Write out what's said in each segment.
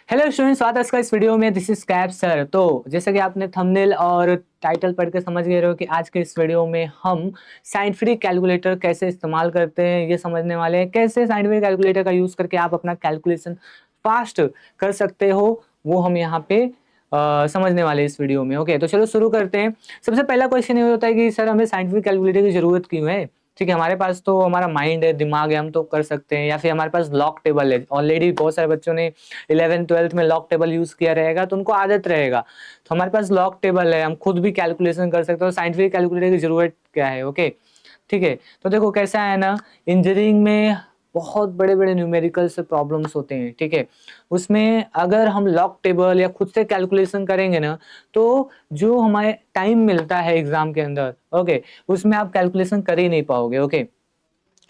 Hello student, स्वागत है इसका इस वीडियो में। This is cap sir. तो जैसा कि आपने थंबनेल और टाइटल पढ़ के समझ गए हो कि आज के इस वीडियो में हम साइंटिफिक कैलकुलेटर कैसे इस्तेमाल करते हैं ये समझने वाले हैं। कैसे साइंटिफिक कैलकुलेटर का यूज करके आप अपना कैलकुलेशन फास्ट कर सकते हो वो हम यहाँ पे समझने वाले हैं इस वीडियो में। ओके, तो चलो शुरू करते हैं। सबसे पहला क्वेश्चन ये होता है कि सर हमें साइंटिफिक कैलकुलेटर की जरूरत क्यों है। ठीक है, हमारे पास तो हमारा माइंड है, दिमाग है, हम तो कर सकते हैं। या फिर हमारे पास लॉग टेबल है। ऑलरेडी बहुत सारे बच्चों ने 11th 12th में लॉग टेबल यूज किया रहेगा तो उनको आदत रहेगा। तो हमारे पास लॉग टेबल है, हम खुद भी कैलकुलेशन कर सकते हो। साइंटिफिक कैलकुलेटर की जरूरत क्या है। ओके, ठीक है। तो देखो कैसा है ना, इंजीनियरिंग में बहुत बड़े बड़े न्यूमेरिकल से प्रॉब्लम्स होते हैं। ठीक है, उसमें अगर हम लॉग टेबल या खुद से कैलकुलेशन करेंगे ना तो जो हमारे टाइम मिलता है एग्जाम के अंदर, ओके, उसमें आप कैलकुलेशन कर ही नहीं पाओगे। ओके,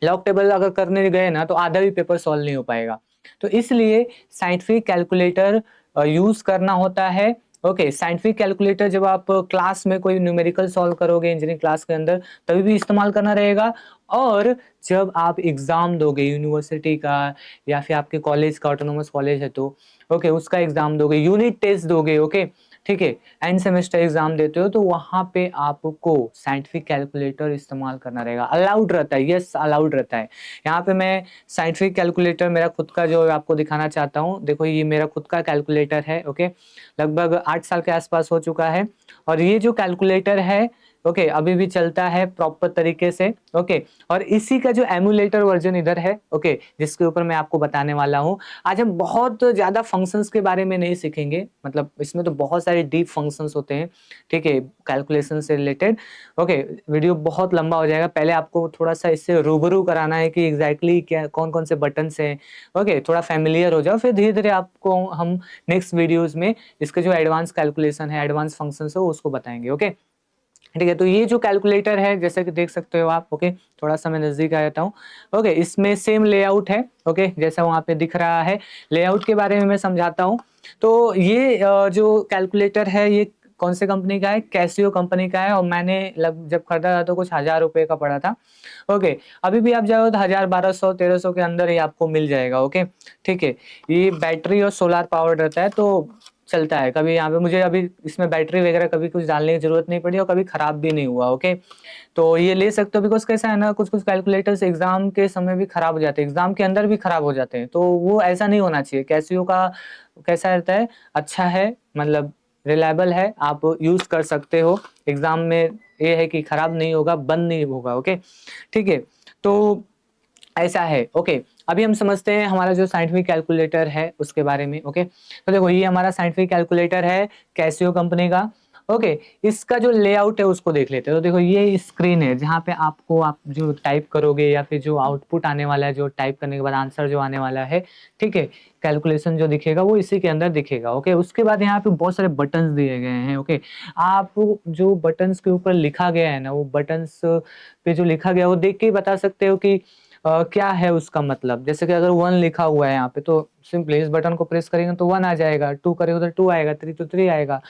लॉग टेबल अगर करने गए ना तो आधा भी पेपर सॉल्व नहीं हो पाएगा। तो इसलिए साइंटिफिक कैलकुलेटर यूज करना होता है। ओके, साइंटिफिक कैलकुलेटर जब आप क्लास में कोई न्यूमेरिकल सॉल्व करोगे इंजीनियरिंग क्लास के अंदर तभी भी इस्तेमाल करना रहेगा। और जब आप एग्जाम दोगे यूनिवर्सिटी का या फिर आपके कॉलेज का, ऑटोनोमस कॉलेज है तो ओके उसका एग्जाम दोगे, यूनिट टेस्ट दोगे। ओके, ठीक है, एंड सेमेस्टर एग्जाम देते हो तो वहां पे आपको साइंटिफिक कैलकुलेटर इस्तेमाल करना रहेगा। अलाउड रहता है, यस अलाउड रहता है। यहाँ पे मैं साइंटिफिक कैलकुलेटर मेरा खुद का जो आपको दिखाना चाहता हूँ। देखो ये मेरा खुद का कैलकुलेटर है। ओके, लगभग 8 साल के आसपास हो चुका है। और ये जो कैलकुलेटर है ओके अभी भी चलता है प्रॉपर तरीके से। ओके, और इसी का जो एमुलेटर वर्जन इधर है ओके जिसके ऊपर मैं आपको बताने वाला हूँ। आज हम बहुत ज्यादा फंक्शंस के बारे में नहीं सीखेंगे, मतलब इसमें तो बहुत सारे डीप फंक्शंस होते हैं। ठीक है, कैलकुलेशन से रिलेटेड। ओके, वीडियो बहुत लंबा हो जाएगा। पहले आपको थोड़ा सा इससे रूबरू कराना है कि एग्जैक्टली क्या कौन कौन से बटन्स हैं। ओके, थोड़ा फैमिलियर हो जाओ, फिर धीरे धीरे आपको हम नेक्स्ट वीडियोज में इसके जो एडवांस कैलकुलेशन है, एडवांस फंक्शन है उसको बताएंगे। ओके, ठीक है। तो ये जो कैलकुलेटर है जैसे कि देख सकते हो आप। ओके, थोड़ा सा मैं नजदीक आ जाता हूँ। ओके, इसमें सेम लेआउट है। ओके, जैसा वहां पे दिख रहा है। लेआउट के बारे में मैं समझाता हूँ। तो ये जो कैलकुलेटर है ये कौन से कंपनी का है, कैसियो कंपनी का है। और मैंने जब खरीदा था तो कुछ 1000 रुपए का पड़ा था। ओके, अभी भी आप जाओ तो 1000 1200 1300 के अंदर ही आपको मिल जाएगा। ओके, ठीक है। ये बैटरी और सोलार पावर रहता है तो चलता है। कभी यहाँ पे मुझे अभी इसमें बैटरी वगैरह कभी कुछ डालने की जरूरत नहीं पड़ी और कभी खराब भी नहीं हुआ। ओके, तो ये ले सकते हो। बिकॉज कैसा है ना, कुछ कुछ कैलकुलेटर्स एग्जाम के समय भी खराब हो जाते हैं, एग्जाम के अंदर भी खराब हो जाते हैं। तो वो ऐसा नहीं होना चाहिए। कैसियो का कैसा रहता है, अच्छा है, मतलब रिलायबल है, आप यूज कर सकते हो। एग्जाम में ये है कि खराब नहीं होगा, बंद नहीं होगा। ओके, ठीक है। तो ऐसा है। ओके, अभी हम समझते हैं हमारा जो साइंटिफिक कैलकुलेटर है उसके बारे में। ओके, तो देखो ये हमारा साइंटिफिक कैलकुलेटर है कैसियो कंपनी का। ओके, इसका जो लेआउट है उसको देख लेते हैं। तो देखो ये स्क्रीन है जहाँ पे आपको आप जो टाइप करोगे या फिर जो आउटपुट आने वाला है, जो टाइप करने के बाद आंसर जो आने वाला है, ठीक है, कैलकुलेशन जो दिखेगा वो इसी के अंदर दिखेगा। ओके, उसके बाद यहाँ पे बहुत सारे बटन्स दिए गए हैं। ओके, आप जो बटन्स के ऊपर लिखा गया है ना, वो बटन्स पे जो लिखा गया वो देख के ही बता सकते हो कि क्या है उसका मतलब। जैसे कि अगर 1 लिखा हुआ है यहाँ पे तो सिंपली इस बटन को प्रेस करेंगे तो 1 आ जाएगा, 2 करेंगे तो 2 आएगा, 3 तो 3 आएगा।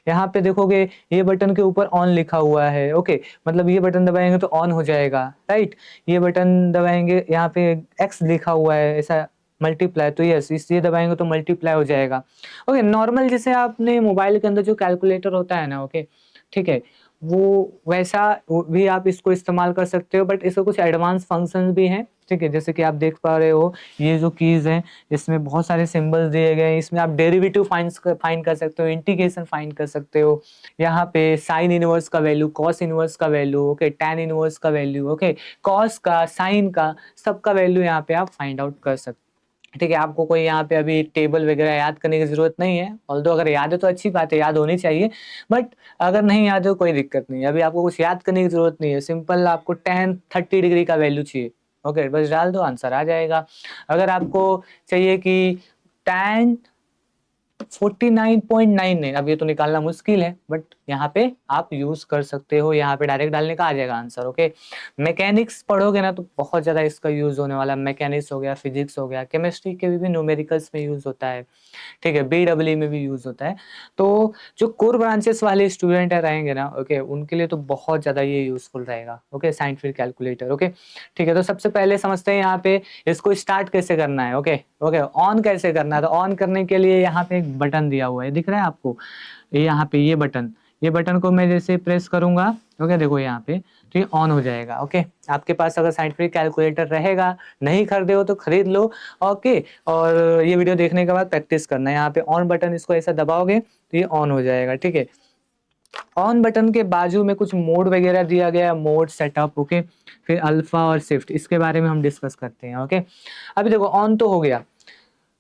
यहाँ पे देखोगे ये बटन के ऊपर ऑन लिखा हुआ है। ओके, मतलब ये बटन दबाएंगे तो ऑन हो जाएगा, राइट। ये बटन दबाएंगे, यहाँ पे एक्स लिखा हुआ है ऐसा मल्टीप्लाई, तो यस इस ये दबाएंगे तो मल्टीप्लाई हो जाएगा। ओके, नॉर्मल जैसे आपने मोबाइल के अंदर जो कैलकुलेटर होता है ना, ओके, ठीक है, वो वैसा भी आप इसको इस्तेमाल कर सकते हो। बट इसके कुछ एडवांस फंक्शंस भी हैं। ठीक है, जैसे कि आप देख पा रहे हो ये जो कीज हैं इसमें बहुत सारे सिंबल्स दिए गए हैं। इसमें आप डेरिवेटिव फाइंड कर सकते हो, इंटीग्रेशन फाइंड कर सकते हो। यहाँ पे साइन इनवर्स का वैल्यू, कॉस इनवर्स का वैल्यू, ओके, टैन इनवर्स का वैल्यू, ओके, कॉस का, साइन का, सबका वैल्यू यहाँ पे आप फाइंड आउट कर सकते हो। ठीक है, आपको कोई यहाँ पे अभी टेबल वगैरह याद करने की जरूरत नहीं है। ऑल्दो अगर याद है तो अच्छी बात है, याद होनी चाहिए। बट अगर नहीं याद हो कोई दिक्कत नहीं है, अभी आपको कुछ याद करने की जरूरत नहीं है। सिंपल आपको tan 30 डिग्री का वैल्यू चाहिए। ओके, बस डाल दो आंसर आ जाएगा। अगर आपको चाहिए कि tan 49.99। अब ये तो निकालना मुश्किल है, बट यहाँ पे आप यूज कर सकते हो, यहाँ पे डायरेक्ट डालने का आ जाएगा आंसर। ओके, मैकेनिक्स पढ़ोगे ना तो बहुत ज्यादा इसका यूज होने वाला। मैकेनिक्स हो गया, फिजिक्स हो गया, केमिस्ट्री के भी न्यूमेरिकल्स में यूज होता है, ठीक है, BEE में भी यूज होता है। तो जो कोर ब्रांचेस वाले स्टूडेंट रहेंगे ना, ओके, उनके लिए तो बहुत ज्यादा ये यूजफुल रहेगा। Okay, scientific calculator. ओके, ठीक है, तो सबसे पहले समझते हैं यहाँ पे इसको स्टार्ट कैसे करना है। ओके ओके, ऑन कैसे करना है। तो ऑन करने के लिए यहाँ पे एक बटन दिया हुआ है, दिख रहा है आपको, यहाँ पे ये बटन को मैं जैसे प्रेस करूंगा, ओके, देखो यहाँ पे, तो ये ऑन हो जाएगा। ओके, आपके पास अगर साइंटिफिक कैलकुलेटर रहेगा, नहीं खरीदे हो तो खरीद लो। ओके, और ये वीडियो देखने के बाद प्रैक्टिस करना है। यहाँ पे ऑन बटन, इसको ऐसा दबाओगे तो ये ऑन हो जाएगा। ठीक है, ऑन बटन के बाजू में कुछ मोड वगैरह दिया गया है, मोड सेटअप। ओके, फिर अल्फा और शिफ्ट, इसके बारे में हम डिस्कस करते हैं। ओके, अभी देखो ऑन तो हो गया।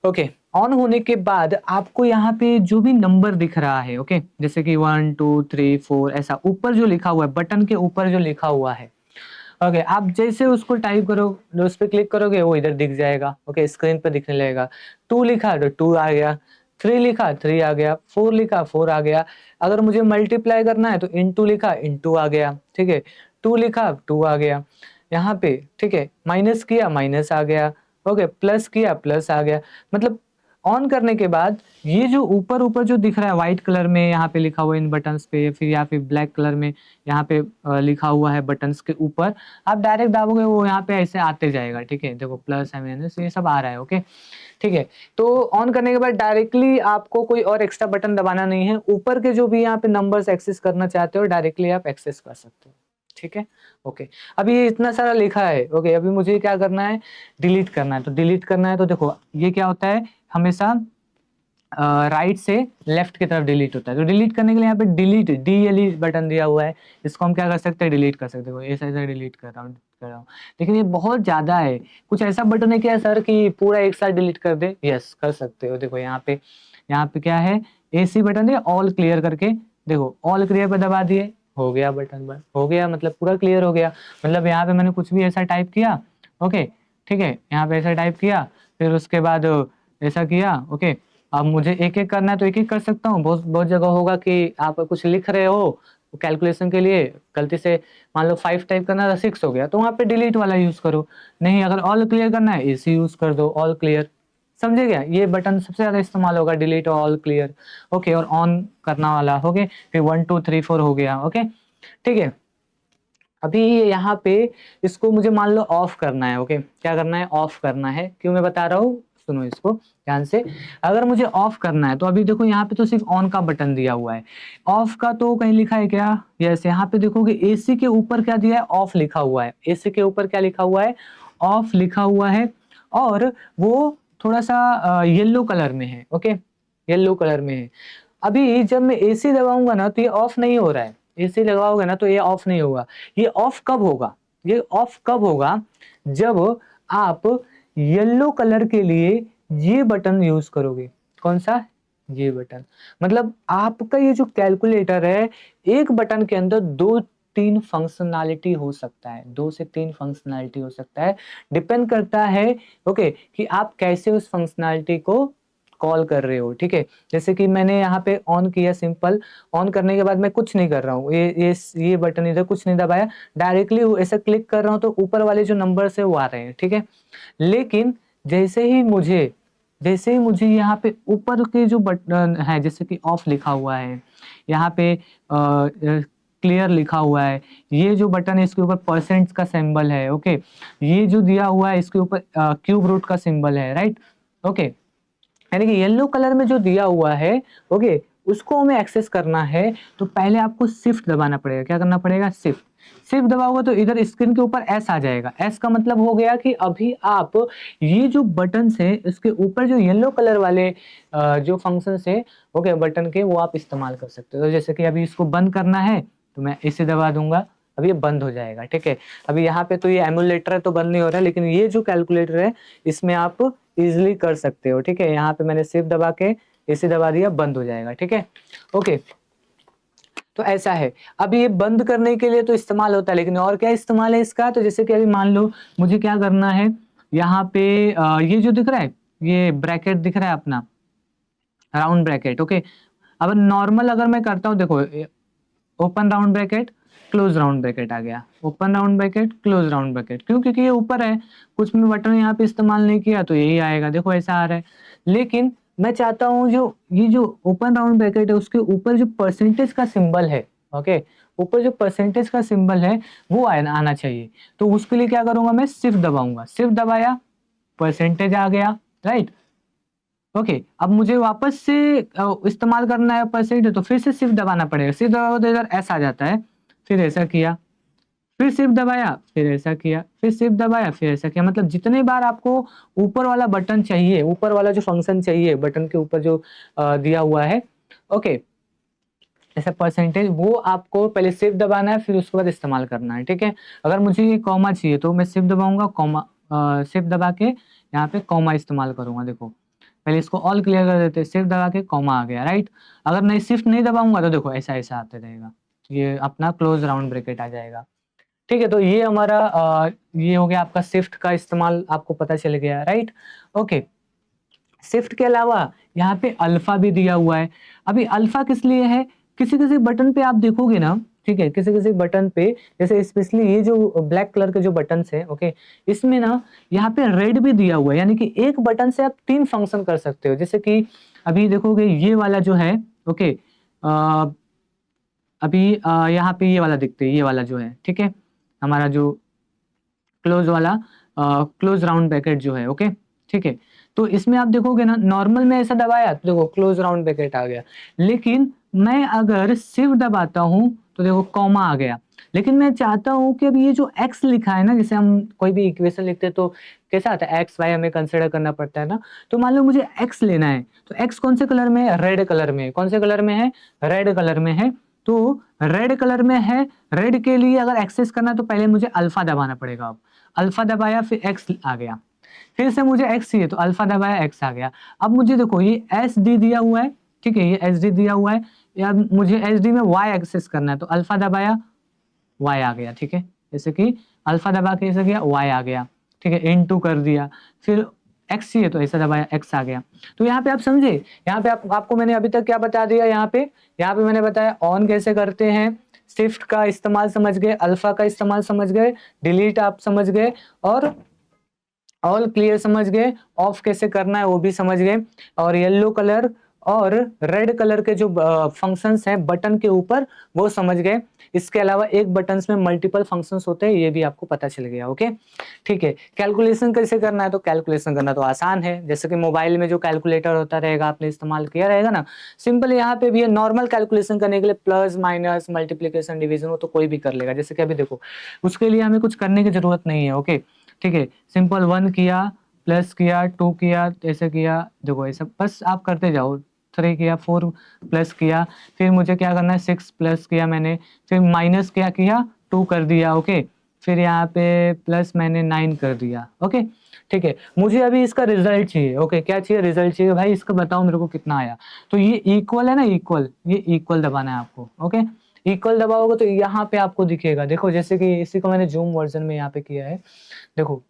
ओके, ऑन होने के बाद आपको यहाँ पे जो भी नंबर दिख रहा है, ओके, जैसे कि 1 2 3 4 ऐसा ऊपर जो लिखा हुआ है, बटन के ऊपर जो लिखा हुआ है, ओके, आप जैसे उसको टाइप करो, उस पर क्लिक करोगे वो इधर दिख जाएगा। ओके, स्क्रीन पर दिखने लगेगा। 2 लिखा तो 2 आ गया, 3 लिखा 3 आ गया, 4 लिखा 4 आ गया। अगर मुझे मल्टीप्लाई करना है तो इनटू लिखा इनटू आ गया। ठीक है, 2 लिखा 2 आ गया यहाँ पे। ठीक है, माइनस किया माइनस आ गया। ओके, प्लस किया प्लस आ गया। मतलब ऑन करने के बाद ये जो ऊपर ऊपर जो दिख रहा है व्हाइट कलर में, यहाँ पे लिखा हुआ है इन बटन्स पे, फिर या फिर ब्लैक कलर में यहाँ पे लिखा हुआ है बटन्स के ऊपर, आप डायरेक्ट दाबोगे वो यहाँ पे ऐसे आते जाएगा। ठीक है, देखो प्लस है माइनस ये सब आ रहा है। ओके, ठीक है, तो ऑन करने के बाद डायरेक्टली आपको कोई और एक्स्ट्रा बटन दबाना नहीं है। ऊपर के जो भी यहाँ पे नंबर्स एक्सेस करना चाहते हो डायरेक्टली आप एक्सेस कर सकते हो। ठीक है, ओके, अभी ये इतना सारा लिखा है। ओके, अभी मुझे क्या करना है, डिलीट करना है। तो डिलीट करना है तो देखो ये क्या होता है, हमेशा राइट से लेफ्ट की तरफ डिलीट होता है। तो डिलीट करने के लिए यहाँ पे डिलीट DLE बटन दिया हुआ है, इसको हम क्या कर सकते हैं, डिलीट कर सकते हो। ऐसा ऐसा डिलीट कर रहा हूँ, लेकिन ये बहुत ज्यादा है। कुछ ऐसा बटन है क्या सर कि पूरा एक साथ डिलीट कर दे? यस, कर सकते हो। देखो यहाँ पे क्या है, AC बटन है, ऑल क्लियर करके, देखो ऑल क्लियर पे दबा दिए, हो गया बटन बंद, हो गया, मतलब पूरा क्लियर हो गया। मतलब यहाँ पे मैंने कुछ भी ऐसा टाइप किया, ओके, ठीक है, यहाँ पे ऐसा टाइप किया, फिर उसके बाद ऐसा किया। ओके, अब मुझे एक एक करना है तो एक एक कर सकता हूँ। बहुत बहुत जगह होगा कि आप कुछ लिख रहे हो कैलकुलेशन के लिए, गलती से मान लो 5 टाइप करना था 6 हो गया, तो वहाँ पे डिलीट वाला यूज करो। नहीं, अगर ऑल क्लियर करना है AC यूज कर दो, ऑल क्लियर। समझे क्या, ये बटन सबसे ज्यादा इस्तेमाल होगा, डिलीट और ऑल क्लियर। ओके, और ऑन करना वाला हो गया, फिर 1 2 3 4 हो गया। ओके, ठीक है, अभी यहाँ पे इसको मुझे मान लो ऑफ करना है। ओके, क्या करना है, ऑफ करना है। क्यों मैं बता रहा हूँ, सुनो इसको ध्यान से। अगर मुझे ऑफ करना है तो अभी देखो यहाँ पे तो सिर्फ ऑन का बटन दिया हुआ है, ऑफ का तो कहीं लिखा है क्या? यस, यहाँ पे देखोगे AC के ऊपर क्या दिया है, ऑफ लिखा हुआ है। AC के ऊपर क्या लिखा हुआ है, ऑफ लिखा हुआ है, और वो थोड़ा सा येलो कलर में है। ओके, येलो कलर में है। अभी जब मैं AC दबाऊंगा ना तो ये ऑफ नहीं हो रहा है। AC लगाओगे ना तो ये ऑफ नहीं होगा। ये ऑफ कब होगा, ये ऑफ कब होगा, जब आप येलो कलर के लिए ये बटन यूज करोगे। कौन सा, ये बटन। मतलब आपका ये जो कैलकुलेटर है, एक बटन के अंदर 2-3 फंक्शनैलिटी हो सकता है, 2 से 3 फंक्शनैलिटी हो सकता है। डिपेंड करता है, ओके, कि आप कैसे उस फंक्शनैलिटी को कॉल कर रहे हो। ठीक है, जैसे कि मैंने यहाँ पे ऑन किया, सिंपल ऑन करने के बाद मैं कुछ नहीं कर रहा हूँ, ये बटन इधर कुछ नहीं दबाया, डायरेक्टली ऐसे क्लिक कर रहा हूँ तो ऊपर वाले जो नंबर्स है वो आ रहे हैं। ठीक है, लेकिन जैसे ही मुझे यहाँ पे ऊपर के जो बटन है, जैसे कि ऑफ लिखा हुआ है, यहाँ पे क्लियर लिखा हुआ है, ये जो बटन है इसके ऊपर परसेंट का सिंबल है। ओके, ये जो दिया हुआ है इसके ऊपर क्यूब रूट का सिंबल है, राइट। ओके, यानी कि येलो कलर में जो दिया हुआ है, ओके, उसको हमें एक्सेस करना है तो पहले आपको शिफ्ट दबाना पड़ेगा। क्या करना पड़ेगा, शिफ्ट। शिफ्ट दबाओगे तो इधर स्क्रीन के ऊपर S आ जाएगा। S का मतलब हो गया कि अभी आप ये जो बटन है इसके ऊपर जो येलो कलर वाले जो फंक्शन है, ओके, बटन के, वो आप इस्तेमाल कर सकते हो। तो जैसे कि अभी इसको बंद करना है तो मैं इसे दबा दूंगा, अब ये बंद हो जाएगा। ठीक है, अभी यहाँ पे तो ये एमुलेटर है तो बंद नहीं हो रहा है, लेकिन ये जो कैलकुलेटर है इसमें आप इजिली कर सकते हो। ठीक है, यहाँ पे मैंने शिफ्ट दबा के इसे दबा दिया, बंद हो जाएगा। ठीक है, ओके, तो ऐसा है। अब ये बंद करने के लिए तो इस्तेमाल होता है, लेकिन और क्या इस्तेमाल है इसका, तो जैसे कि अभी मान लो मुझे क्या करना है, यहाँ पे ये जो दिख रहा है, ये ब्रैकेट दिख रहा है अपना, राउंड ब्रैकेट। ओके, अब नॉर्मल अगर मैं करता हूँ, देखो open round bracket close round bracket आ गया, open round bracket close round bracket. क्यों? क्योंकि ये ऊपर है, कुछ भी बटन यहाँ पे इस्तेमाल नहीं किया तो यही आएगा, देखो ऐसा आ रहा है। लेकिन मैं चाहता हूँ जो ये जो ओपन राउंड ब्रैकेट है उसके ऊपर जो परसेंटेज का सिंबल है, ओके, ऊपर जो परसेंटेज का सिंबल है वो आना चाहिए। तो उसके लिए क्या करूंगा, मैं शिफ्ट दबाऊंगा, शिफ्ट दबाया, परसेंटेज आ गया, राइट। ओके, अब मुझे वापस से इस्तेमाल करना है परसेंटेज, तो फिर से शिफ्ट दबाना पड़ेगा, शिफ्ट दबाओ तो इधर ऐसा आ जाता है, फिर ऐसा किया, फिर शिफ्ट दबाया, फिर ऐसा किया, फिर शिफ्ट दबाया, फिर ऐसा किया। मतलब जितने बार आपको ऊपर वाला बटन चाहिए, ऊपर वाला जो फंक्शन चाहिए बटन के ऊपर जो दिया हुआ है, ओके, ऐसा परसेंटेज, वो आपको पहले शिफ्ट दबाना है, फिर उसके बाद इस्तेमाल करना है, ठीक है। अगर मुझे ये कॉमा चाहिए तो मैं शिफ्ट दबाऊंगा, कॉमा शिफ्ट दबा के यहाँ पे कॉमा इस्तेमाल करूंगा। देखो पहले इसको ऑल क्लियर कर देते, शिफ्ट दबा के कॉमा आ गया, राइट। अगर नहीं शिफ्ट नहीं दबाऊंगा तो देखो ऐसा ऐसा आते रहेगा, ये अपना क्लोज राउंड ब्रैकेट आ जाएगा, ठीक है। तो ये हमारा ये हो गया आपका शिफ्ट का इस्तेमाल, आपको पता चल गया, राइट। ओके, शिफ्ट के अलावा यहाँ पे अल्फा भी दिया हुआ है। अभी अल्फा किस लिए है, किसी किसी बटन पे आप देखोगे ना, ठीक है, किसी किसी बटन पे, जैसे स्पेशली ये जो ब्लैक कलर के जो बटन है, ओके, इसमें ना यहाँ पे रेड भी दिया हुआ है, यानी कि एक बटन से आप 3 फंक्शन कर सकते हो। जैसे कि अभी देखोगे ये वाला जो है, ओके, अभी यहाँ पे ये वाला दिखते है, ये वाला जो है, ठीक है, हमारा जो क्लोज वाला क्लोज राउंड ब्रैकेट जो है, ओके, ठीक है। तो इसमें आप देखोगे ना, नॉर्मल में ऐसा दबाया तो देखो क्लोज राउंड ब्रैकेट आ गया, लेकिन मैं अगर शिफ्ट दबाता हूं तो देखो कॉमा आ गया। लेकिन मैं चाहता हूं कि अब ये जो x लिखा है ना, जैसे हम कोई भी इक्वेशन लिखते हैं तो कैसा आता है, x y हमें कंसिडर करना पड़ता है ना। तो मान लो मुझे x लेना है, तो x कौन से कलर में है, रेड कलर में। कौन से कलर में है, रेड कलर में है। तो रेड कलर में है, रेड के लिए अगर एक्सेस करना है तो पहले मुझे अल्फा दबाना पड़ेगा। अब अल्फा दबाया, फिर एक्स आ गया, फिर से मुझे एक्स चाहिए तो अल्फा दबाया, एक्स आ गया। अब मुझे देखो ये एस डी दिया हुआ है, ठीक है, ये एस डी दिया हुआ है, या मुझे एस डी में वाई एक्सेस करना है तो अल्फा दबाया, वाई आ गया, ठीक है। जैसे कि अल्फा दबा के ऐसा किया, वाई आ गया, ठीक है, इन टू कर दिया, फिर एक्स चाहिए तो ऐसा दबाया, एक्स आ गया। तो यहाँ पे आप समझे, यहाँ पे आपको मैंने अभी तक क्या बता दिया, यहाँ पे मैंने बताया ऑन कैसे करते हैं, शिफ्ट का इस्तेमाल समझ गए, अल्फा का इस्तेमाल समझ गए, डिलीट आप समझ गए, और ऑल क्लियर समझ गए, ऑफ कैसे करना है वो भी समझ गए, और येलो कलर और रेड कलर के जो फंक्शंस हैं बटन के ऊपर वो समझ गए। इसके अलावा एक बटन में मल्टीपल फंक्शंस होते हैं, ये भी आपको पता चल गया, ओके, ठीक है। कैलकुलेशन कैसे करना है, तो कैलकुलेशन करना तो आसान है, जैसे कि मोबाइल में जो कैलकुलेटर होता रहेगा आपने इस्तेमाल किया रहेगा ना, सिंपल यहाँ पे भी है। नॉर्मल कैलकुलेशन करने के लिए प्लस माइनस मल्टीप्लीकेशन डिवीजन वो तो कोई भी कर लेगा, जैसे कि अभी देखो उसके लिए हमें कुछ करने की जरूरत नहीं है, ओके, ठीक है। सिंपल 1 किया, प्लस किया, 2 किया, ऐसे किया, देखो ऐसा बस आप करते जाओ, 3 किया, 4 प्लस किया, फिर मुझे क्या करना है, 6 प्लस किया मैंने, फिर माइनस क्या किया, 2 कर दिया, ओके, फिर यहाँ पे प्लस मैंने 9 कर दिया, ओके, ठीक है। मुझे अभी इसका रिजल्ट चाहिए, ओके, क्या चाहिए, रिजल्ट चाहिए भाई, इसका बताओ मेरे को कितना आया। तो ये इक्वल है ना, इक्वल, ये इक्वल दबाना है आपको, ओके, इक्वल दबाओगे तो यहाँ पे आपको दिखेगा, देखो जैसे कि इसी को मैंने जूम वर्जन में यहाँ पे किया है, देखो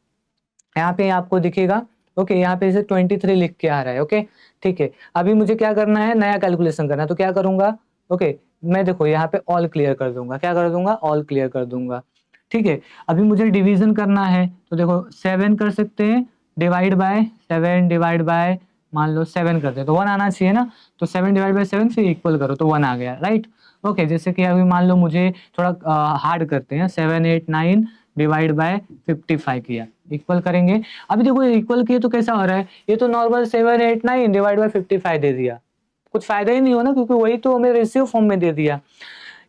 यहाँ पे आपको दिखेगा, ओके, यहाँ पे इसे 23 लिख के आ रहा है, ओके, ठीक है। अभी मुझे क्या करना है, नया कैलकुलेशन करना है, तो क्या करूंगा, ओके, मैं देखो यहाँ पे ऑल क्लियर कर दूंगा, क्या कर दूंगा, ऑल क्लियर कर दूंगा, ठीक है। अभी मुझे डिवीजन करना है तो देखो 7 कर सकते हैं, डिवाइड बाय 7, डिवाइड बाय मान लो 7 करते हैं तो 1 आना चाहिए ना, तो 7 डिवाइड बाय 7 फिर इक्वल करो तो 1 आ गया, राइट, ओके। जैसे कि अभी मान लो मुझे थोड़ा हार्ड करते हैं, 7 8 9 डिवाइड बाय 55 किया, इक्वल करेंगे। अभी देखो इक्वल किए तो कैसा हो रहा है, ये तो नॉर्मल 7 8 9 डिवाइड बाय 55 दे दिया, कुछ फायदा ही नहीं हो ना, क्योंकि वही तो हमें रेशियो फॉर्म में दे दिया।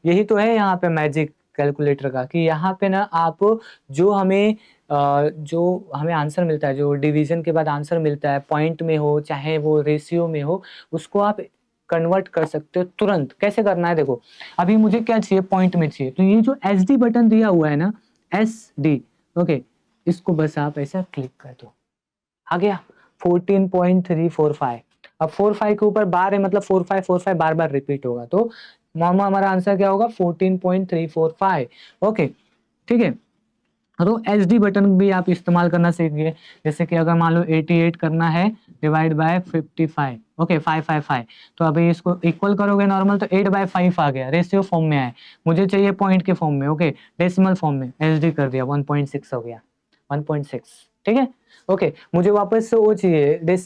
यही तो है यहाँ पे मैजिक कैलकुलेटर का, कि यहाँ पे ना आप जो हमें आंसर मिलता है, जो डिवीजन के बाद आंसर मिलता है, पॉइंट में हो चाहे वो रेशियो में हो, उसको आप कन्वर्ट कर सकते हो तुरंत। कैसे करना है, देखो अभी मुझे क्या चाहिए, पॉइंट में चाहिए, तो ये जो एस डी बटन दिया हुआ है ना, एस डी, ओके, इसको बस आप ऐसा क्लिक कर दो, आ गया 14.345। अब 45 के ऊपर बार है, मतलब 4545 बार बार रिपीट होगा, तो मामा हमारा आंसर क्या होगा, 14.345, ओके, ठीक है। तो SD बटन भी आप इस्तेमाल करना सीख गए। जैसे कि अगर मान लो 88 करना है डिवाइड बाय 55, ओके 555, तो अभी इसको इक्वल करोगे नॉर्मल तो 8/5 आ गया, रेशियो फॉर्म में आए, मुझे चाहिए पॉइंट के फॉर्म में, ओके डेसिमल फॉर्म में, SD कर दिया 1.6 हो गया, 1.6, ठीक है। ओके मुझे वापस से वो चाहिए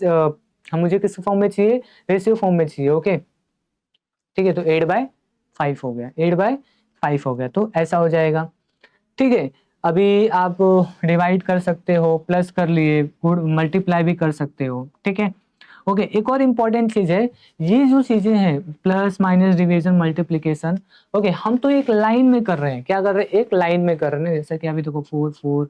मुझे किस फॉर्म में चाहिए, रेशियो फॉर्म में चाहिए, ओके ठीक है, तो 8/5 हो गया, 8/5 हो गया, तो ऐसा हो जाएगा, ठीक है। अभी आप डिवाइड कर सकते हो, प्लस कर लिए, गुड मल्टीप्लाई भी कर सकते हो, ठीक है। ओके एक और इम्पॉर्टेंट चीज है, ये जो चीजें हैं plus minus division multiplication, okay हम तो एक लाइन में कर रहे हैं, क्या कर रहे हैं, एक लाइन में कर रहे हैं। जैसे कि अभी देखो 4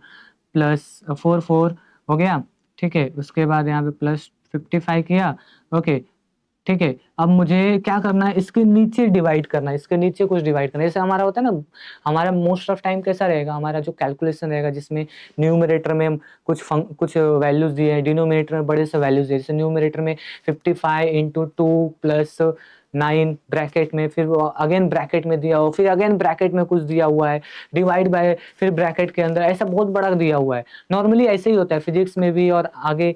प्लस 4 हो गया, ठीक है, उसके बाद यहाँ पे प्लस 55 किया, ओके ठीक है। अब मुझे क्या करना है, इसके नीचे डिवाइड करना है, इसके नीचे कुछ डिवाइड करना है। जैसे हमारा होता है ना, हमारा मोस्ट ऑफ टाइम कैसा रहेगा, हमारा जो कैलकुलेशन रहेगा जिसमें न्यूमरेटर में हम कुछ वैल्यूज दिए हैं, डिनोमिनेटर में बड़े से वैल्यूज दिए, जैसे न्यूमरेटर में 55 इंटू 2 प्लस 9 ब्रैकेट में, फिर अगेन ब्रैकेट में दिया हो, फिर अगेन ब्रैकेट में कुछ दिया हुआ है, डिवाइड बाय, फिर ब्रैकेट के अंदर, ऐसा बहुत बड़ा दिया हुआ है। नॉर्मली ऐसे ही होता है फिजिक्स में भी, और आगे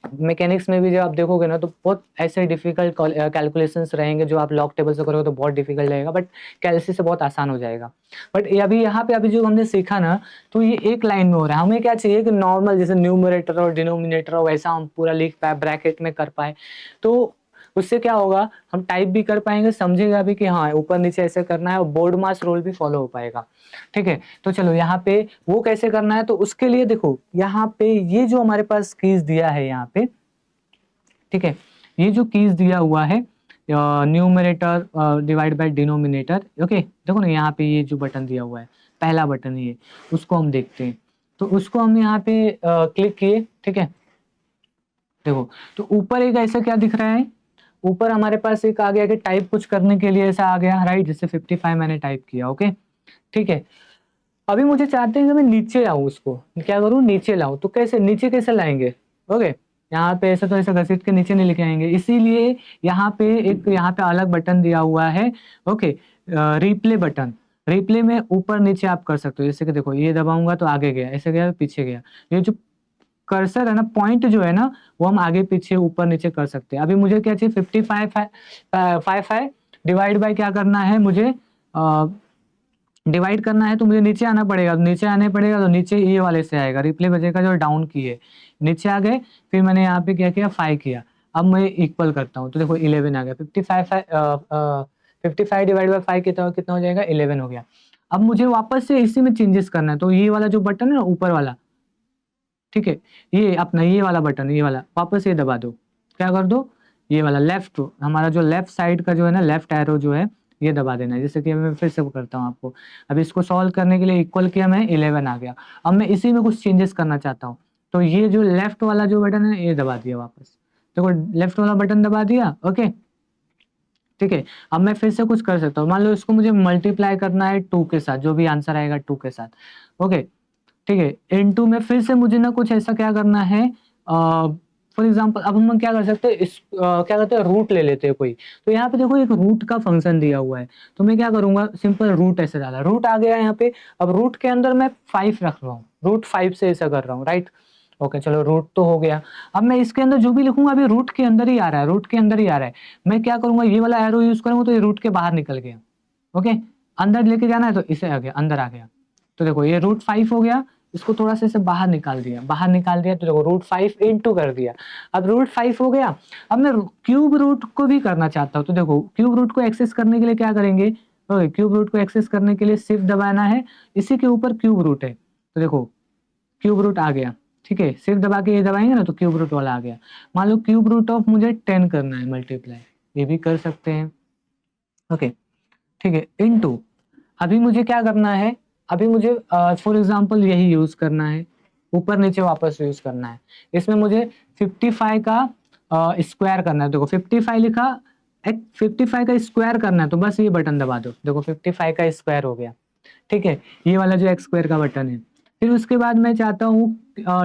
मैकेनिक्स में भी जब आप देखोगे ना, तो बहुत ऐसे डिफिकल्ट कैलकुलेशंस रहेंगे जो आप लॉग टेबल से करोगे तो बहुत डिफिकल्ट रहेगा, बट कैलसी से बहुत आसान हो जाएगा। बट अभी यहाँ पे अभी जो हमने सीखा ना, तो ये एक लाइन में हो रहा है। हमें क्या चाहिए कि नॉर्मल जैसे न्यूमरेटर और डिनोमिनेटर हो वैसा हम पूरा लिख पाए, ब्रैकेट में कर पाए, तो उससे क्या होगा, हम टाइप भी कर पाएंगे, समझेगा भी कि हाँ ऊपर नीचे ऐसे करना है, और बोर्ड मास रूल भी फॉलो हो पाएगा, ठीक है। तो चलो यहाँ पे वो कैसे करना है, तो उसके लिए देखो यहाँ पे ये जो हमारे पास कीज दिया है यहाँ पे, ठीक है, ये जो कीज दिया हुआ है numerator divide by denominator, okay देखो ना यहाँ पे ये जो बटन दिया हुआ है, पहला बटन ये, उसको हम देखते हैं। तो उसको हम यहाँ पे क्लिक किए, ठीक है, देखो तो ऊपर एक ऐसा क्या दिख रहा है, ऊपर हमारे पास एक आ गया कि टाइप कुछ करने के लिए ऐसा आ गया, राइट, जैसे 55 मैंने टाइप किया, ओके ठीक है। अभी मुझे चाहते हैं कि मैं नीचे लाऊं, उसको क्या करूं, नीचे लाऊं, तो कैसे, नीचे कैसे लाएंगे, ओके यहाँ पे ऐसा तो ऐसा घसीट के नीचे नहीं लेके आएंगे, इसीलिए यहाँ पे एक यहाँ पे अलग बटन दिया हुआ है, ओके रिप्ले बटन। रिप्ले में ऊपर नीचे आप कर सकते हो, जैसे कि देखो ये दबाऊंगा तो आगे गया, ऐसे गया पीछे गया, ये जो कर्सर है ना, पॉइंट जो है ना, वो हम आगे पीछे ऊपर नीचे कर सकते हैं। अभी मुझे क्या चाहिए, 55 है, डिवाइड बाय क्या करना है मुझे, डिवाइड करना है, तो मुझे नीचे आना पड़ेगा, नीचे आने पड़ेगा, तो नीचे ये वाले से आएगा, रिप्ले बजेगा जो डाउन की है, नीचे आ गए, फिर मैंने यहाँ पे क्या किया, 5 किया, अब मैं इक्वल करता हूँ, तो देखो 11 आ गया, 55 डिवाइड बाय 5 कितना हो जाएगा, 11 हो गया। अब मुझे वापस से इसी में चेंजेस करना है, तो ये वाला जो बटन है ना ऊपर वाला, ठीक है, ये अपना ये वाला बटन, ये वाला वापस ये दबा दो, क्या कर दो, ये वाला लेफ्ट, हमारा जो लेफ्ट साइड का जो है ना, लेफ्ट एरो जो है, ये दबा देना है। जैसे कि मैं फिर से करता हूँ आपको, अब इसको सॉल्व करने के लिए इक्वल किया, मैं 11 आ गया। अब मैं इसी में कुछ चेंजेस करना चाहता हूँ, तो ये जो लेफ्ट वाला जो बटन है ये दबा दिया वापस, देखो लेफ्ट वाला बटन दबा दिया, ओके ठीक है। अब मैं फिर से कुछ कर सकता हूँ, मान लो इसको मुझे मल्टीप्लाई करना है 2 के साथ, जो भी आंसर आएगा 2 के साथ, ओके ठीक है। इनटू में फिर से मुझे ना कुछ ऐसा क्या करना है, फॉर एग्जांपल अब हम क्या कर सकते हैं, क्या करते हैं, रूट ले लेते हैं कोई, तो यहाँ पे देखो एक रूट का फंक्शन दिया हुआ है, तो मैं क्या करूंगा, सिंपल रूट ऐसे डाला, रूट आ गया यहाँ पे। अब रूट के अंदर मैं 5 रख रहा हूँ, रूट 5 से ऐसा कर रहा हूँ, राइट, ओके चलो रूट तो हो गया। अब मैं इसके अंदर जो भी लिखूंगा अभी रूट के अंदर ही आ रहा है, रूट के अंदर ही आ रहा है। मैं क्या करूंगा, ये वाला एरो यूज करूंगा, तो ये रूट के बाहर निकल गया, ओके अंदर लेके जाना है तो इसे आ गया, अंदर आ गया, तो देखो ये रूट 5 हो गया, इसको थोड़ा सा इसे बाहर निकाल दिया, बाहर निकाल दिया, तो देखो रूट 5 इंटू कर दिया, अब रूट 5 हो गया। अब मैं क्यूब रूट को भी करना चाहता हूँ, तो देखो क्यूब रूट को एक्सेस करने के लिए क्या करेंगे, ओके क्यूब रूट को एक्सेस करने के लिए शिफ्ट दबाना है, इसी के ऊपर क्यूब रूट है, तो देखो क्यूब रूट आ गया, ठीक है, शिफ्ट दबा के ये दबाएंगे ना तो क्यूब रूट वाला आ गया। मान लो क्यूब रूट ऑफ मुझे 10 करना है मल्टीप्लाई, ये भी कर सकते हैं, ओके ठीक है, इनटू अभी मुझे क्या करना है, अभी मुझे फॉर एग्जांपल यही यूज करना है, ऊपर नीचे वापस यूज करना है। इसमें मुझे 55 का स्क्वायर करना है, देखो 55 लिखा, 55 का स्क्वायर करना है, तो बस ये बटन दबा दो, देखो 55 का स्क्वायर हो गया, ठीक है, ये वाला जो एक्स स्क्वायर का बटन है। फिर उसके बाद मैं चाहता हूँ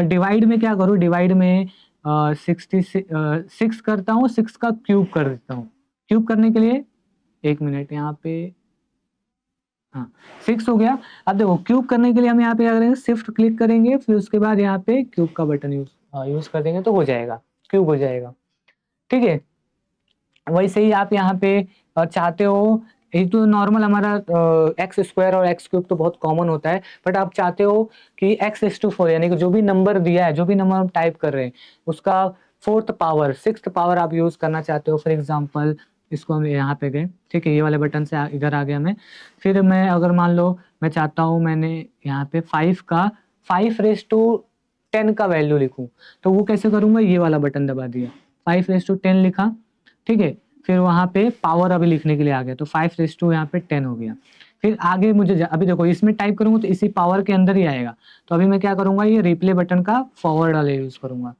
डिवाइड में क्या करूँ, डिवाइड में 6 करता हूँ, 6 का क्यूब कर देता हूँ। क्यूब करने के लिए 1 मिनट यहाँ पे हाँ 6 हो गया। अब देखो क्यूब करने के लिए हम यहाँ पे क्या करेंगे, शिफ्ट क्लिक करेंगे, फिर उसके बाद यहाँ पे क्यूब का बटन यूज कर देंगे तो हो जाएगा, क्यूब हो जाएगा। ठीक है, वैसे ही आप यहाँ पे चाहते हो, ये तो नॉर्मल हमारा एक्स स्क्वायर और एक्स क्यूब तो बहुत कॉमन होता है, बट आप चाहते हो कि x⁴ यानी कि जो भी नंबर दिया है, जो भी नंबर हम टाइप कर रहे हैं उसका 4th पावर 6th पावर आप यूज करना चाहते हो। फॉर एग्जांपल इसको हम यहाँ पे गए, ठीक है, ये वाले बटन से इधर आ गया मैं। फिर मैं अगर मान लो मैं चाहता हूँ मैंने यहाँ पे 5 का वैल्यू लिखूं, तो वो कैसे करूंगा, ये वाला बटन दबा दिया, 5:10 लिखा। ठीक है, फिर वहाँ पे पावर अभी लिखने के लिए आ गया, तो 5 यहाँ पे 10 हो गया। फिर आगे मुझे अभी देखो इसमें टाइप करूंगा तो इसी पावर के अंदर ही आएगा, तो अभी मैं क्या करूंगा, ये रिप्ले बटन का फॉरवर्ड वाले यूज करूंगा।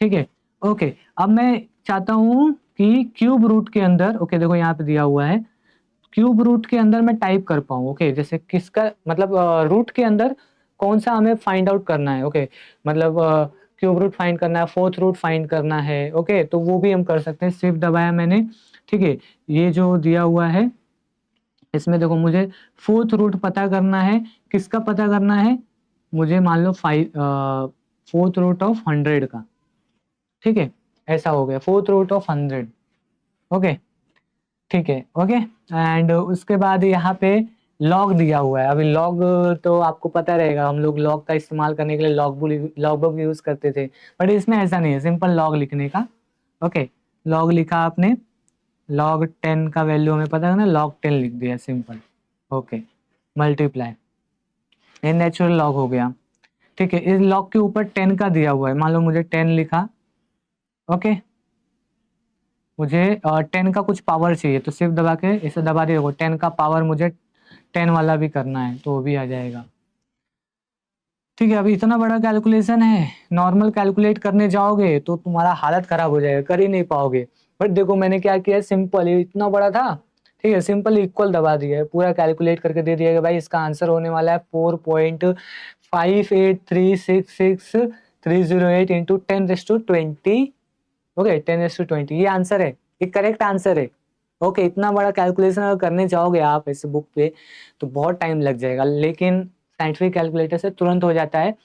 ठीक है, ओके। अब मैं चाहता हूँ कि क्यूब रूट के अंदर, ओके देखो यहाँ पे दिया हुआ है, क्यूब रूट के अंदर मैं टाइप कर पाऊँ। ओके, जैसे किसका मतलब रूट के अंदर कौन सा हमें फाइंड आउट करना है। ओके, मतलब क्यूब रूट फाइंड करना है, 4th रूट फाइंड करना है। ओके, तो वो भी हम कर सकते हैं। शिफ्ट दबाया मैंने, ठीक है, ये जो दिया हुआ है इसमें देखो मुझे 4th रूट पता करना है। किसका पता करना है, मुझे मान लो 4th रूट ऑफ 100 का। ठीक है, ऐसा हो गया 4th रूट ऑफ 100। ओके, ठीक है, ओके। एंड उसके बाद यहाँ पे लॉग दिया हुआ है। अभी लॉग तो आपको पता रहेगा, हम लोग लॉग का इस्तेमाल करने के लिए लॉग बुक यूज करते थे, बट इसमें ऐसा नहीं है, सिंपल लॉग लिखने का। ओके, लॉग लिखा आपने, log 10 का वैल्यू हमें पता है ना, log 10 लिख दिया सिंपल। ओके, मल्टीप्लाई, ये नेचुरल लॉग हो गया। ठीक है, इस लॉग के ऊपर 10 का दिया हुआ है, मान लो मुझे 10 लिखा। ओके, मुझे 10 का कुछ पावर चाहिए, तो सिर्फ दबा के इसे दबा दिया, 10 का पावर मुझे 10 वाला भी करना है तो वो भी आ जाएगा। ठीक है, अभी इतना बड़ा कैलकुलेशन है, नॉर्मल कैलकुलेट करने जाओगे तो तुम्हारा हालत खराब हो जाएगा, कर ही नहीं पाओगे। बट देखो मैंने क्या किया, सिंपल, ये इतना बड़ा था, ठीक है, सिंपल इक्वल दबा दिया है, पूरा कैलकुलेट करके दे दिया कि भाई इसका आंसर होने वाला है 4.58366 इंटू 10⁻20। ओके, 10⁻20 ये आंसर है, ये करेक्ट आंसर है। ओके, इतना बड़ा कैलकुलेशन अगर करने जाओगे आप ऐसे बुक पे तो बहुत टाइम लग जाएगा, लेकिन साइंटिफिक कैलकुलेटर से तुरंत हो जाता है।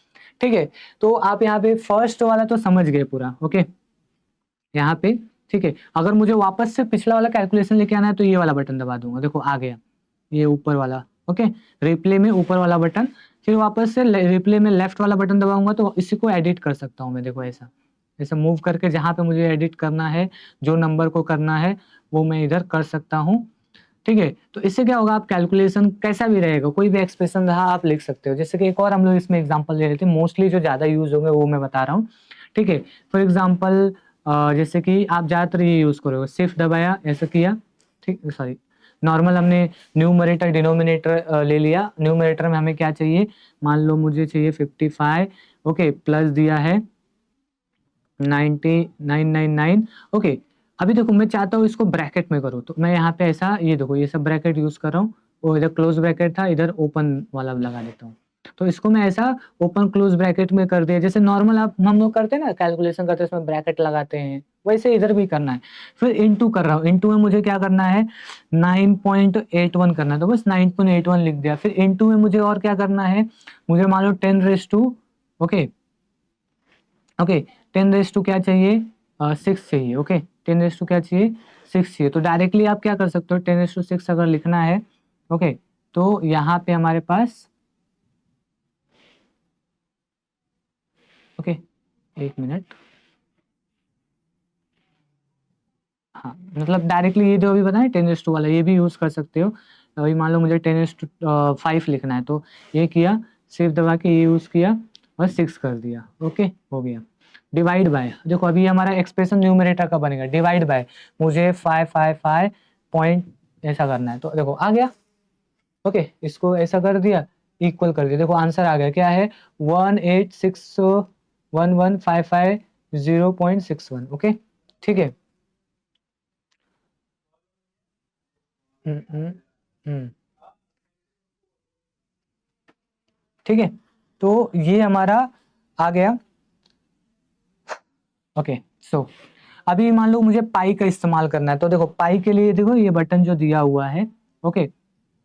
ठीक है, तो आप यहाँ पे फर्स्ट वाला तो समझ गए पूरा। ओके, यहाँ पे ठीक है, अगर मुझे वापस से पिछला वाला कैलकुलेशन लेके आना है तो ये वाला बटन दबा दूंगा, देखो आ गया ये ऊपर वाला। ओके, रिप्ले में ऊपर वाला बटन, फिर वापस से रिप्ले में लेफ्ट वाला बटन दबाऊंगा तो इसी को एडिट कर सकता हूँ मैं। देखो ऐसा ऐसा मूव करके जहाँ पे मुझे एडिट करना है, जो नंबर को करना है वो मैं इधर कर सकता हूँ। ठीक है, तो इससे क्या होगा, आप कैलकुलेशन कैसा भी रहेगा, कोई भी एक्सप्रेशन रहा आप लिख सकते हो। जैसे कि एक और हम लोग इसमें एग्जांपल ले लेते हैं, मोस्टली जो ज़्यादा यूज होंगे वो मैं बता रहा हूँ। ठीक है, फॉर एग्जांपल जैसे कि आप ज़्यादातर ये यूज़ करोगे, शिफ्ट दबाया ऐसा किया, ठीक, सॉरी, नॉर्मल हमने न्यूमरेटर डिनोमिनेटर ले लिया। न्यूमरेटर में हमें क्या चाहिए, मान लो मुझे चाहिए 55। ओके, प्लस दिया है 9999। ओके, अभी देखो मैं चाहता हूँ इसको ब्रैकेट में करूँ, तो मैं यहाँ पे ऐसा, ये देखो ये सब ब्रैकेट यूज कर रहा हूँ, वो इधर क्लोज ब्रैकेट था, इधर ओपन वाला लगा देता हूँ। तो इसको मैं ऐसा ओपन क्लोज ब्रैकेट में कर दिया, जैसे नॉर्मल आप हम लोग करते हैं ना, कैलकुलेशन करते हैं उसमें ब्रैकेट लगाते हैं, वैसे इधर भी करना है। फिर इंटू कर रहा हूँ, इंटू में मुझे क्या करना है, 9.81 करना है, तो बस 9.81 लिख दिया। फिर इंटू में मुझे और क्या करना है, मुझे मान लो 10⁻², ओके ओके, 10⁻² क्या चाहिए, 6 चाहिए। ओके, 10⁻² क्या चाहिए, 6 चाहिए। तो डायरेक्टली आप क्या कर सकते हो, 10⁻6 अगर लिखना है, ओके, तो यहाँ पे हमारे पास, ओके, एक मिनट, हाँ, मतलब डायरेक्टली ये जो अभी बताया 10⁻² वाला, ये भी यूज कर सकते हो। अभी मान लो मुझे 10⁻5 लिखना है, तो ये किया, सिर्फ दबा के ये यूज किया और 6 कर दिया। ओके, हो गया। डिवाइड बाय, देखो अभी हमारा एक्सप्रेशन न्यूमरेटर का बनेगा, डिवाइड बाय, मुझे 555 पॉइंट ऐसा करना है, तो देखो आ गया। ओके, इसको ऐसा कर दिया, इक्वल कर दिया, देखो आंसर आ गया, क्या है, 1861155 ओके, ठीक है। हम्म हम्म हम्म, ठीक है, तो ये हमारा आ गया। ओके, सो अभी मान लो मुझे पाई का इस्तेमाल करना है, तो देखो पाई के लिए देखो ये बटन जो दिया हुआ है। ओके,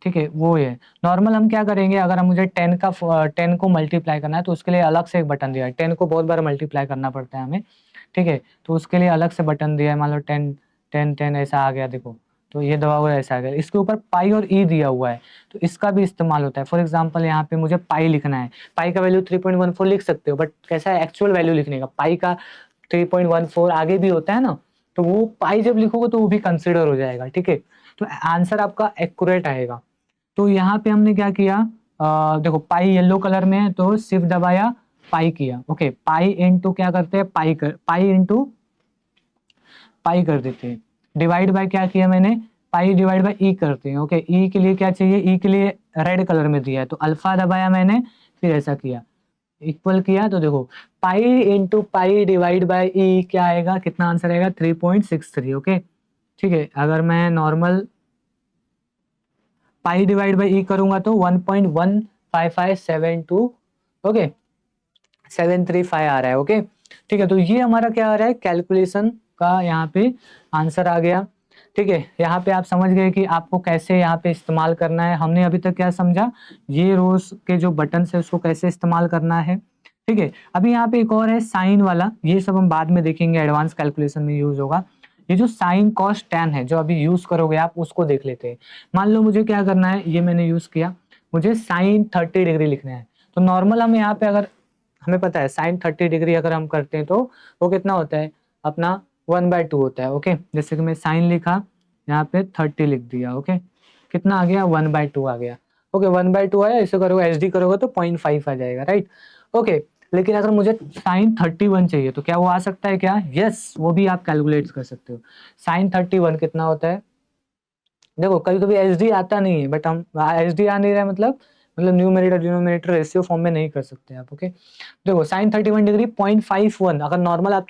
ठीक है, वो है नॉर्मल। हम क्या करेंगे, अगर हम मुझे 10 को मल्टीप्लाई करना है तो उसके लिए अलग से एक बटन दिया है। 10 को बहुत बार मल्टीप्लाई करना पड़ता है हमें, ठीक है, तो उसके लिए अलग से बटन दिया है। मान लो 10 ऐसा आ गया, देखो तो ये दबा हुआ ऐसा आ गया। इसके ऊपर पाई और ई दिया हुआ है, तो इसका भी इस्तेमाल होता है। फॉर एग्जाम्पल यहाँ पे मुझे पाई लिखना है, पाई का वैल्यू 3.14 लिख सकते हो, बट कैसा है एक्चुअल वैल्यू लिखने का, पाई का 3.14 आगे भी होता है ना, तो वो पाई जब लिखोगे तो वो भी कंसिडर हो जाएगा, ठीक है, तो आंसर आपका एक्यूरेट आएगा। तो यहाँ पे हमने क्या किया, देखो पाई येलो कलर में है तो शिफ्ट दबाया, पाई किया, ओके, पाई इंटू क्या करते हैं, पाई इंटू पाई कर देते हैं। डिवाइड बाय क्या किया मैंने, पाई डिवाइड बाय ई करते हैं, ओके, ई के लिए क्या चाहिए, ई के लिए रेड कलर में दिया है तो अल्फा दबाया मैंने, फिर ऐसा किया, इक्वल किया, तो देखो pi into pi divide by e क्या आएगा, कितना आंसर आएगा, 3.63, ओके, ठीक है। अगर मैं normal pi divide by E करूंगा तो 1.15572, ओके, 735 आ रहा है, ओके, ठीक है। तो ये हमारा क्या आ रहा है, कैलकुलेशन का यहाँ पे आंसर आ गया, ठीक है। यहाँ पे आप समझ गए कि आपको कैसे यहाँ पे इस्तेमाल करना है। हमने अभी तक क्या समझा, ये रोज के जो बटन है उसको कैसे इस्तेमाल करना है, ठीक है। अभी यहाँ पे एक और है साइन वाला, ये सब हम बाद में देखेंगे, एडवांस कैलकुलेशन में यूज होगा। ये जो साइन कॉस टैन है जो अभी यूज करोगे आप, उसको देख लेते हैं। मान लो मुझे क्या करना है, ये मैंने यूज किया, मुझे साइन 30 डिग्री लिखना है, तो नॉर्मल हम यहाँ पे अगर हमें पता है साइन 30 डिग्री अगर हम करते हैं तो वो कितना होता है अपना 1/2 होता है, ओके। जैसे कि मैं साइन लिखा, यहाँ पे 30 लिख दिया, ओके, कितना आ गया, 1/2 आ गया, ओके, 1/2 आया। ऐसे करोगे एचडी करोगे तो 0.5 आ जाएगा, राइट, ओके। लेकिन अगर मुझे साइन 31 चाहिए तो क्या वो आ सकता है क्या, यस, वो भी आप कैलकुलेट कर सकते हो। साइन 31 कितना होता है, देखो कभी कभी एचडी आता नहीं है, बट हम एचडी आ नहीं रहा है, मतलब न्यूमरेटर डिनोमिनेटर रेशियो फॉर्म में नहीं कर सकते आप, ओके। देखो साइन 31 डिग्री 0.51, अगर नॉर्मल आप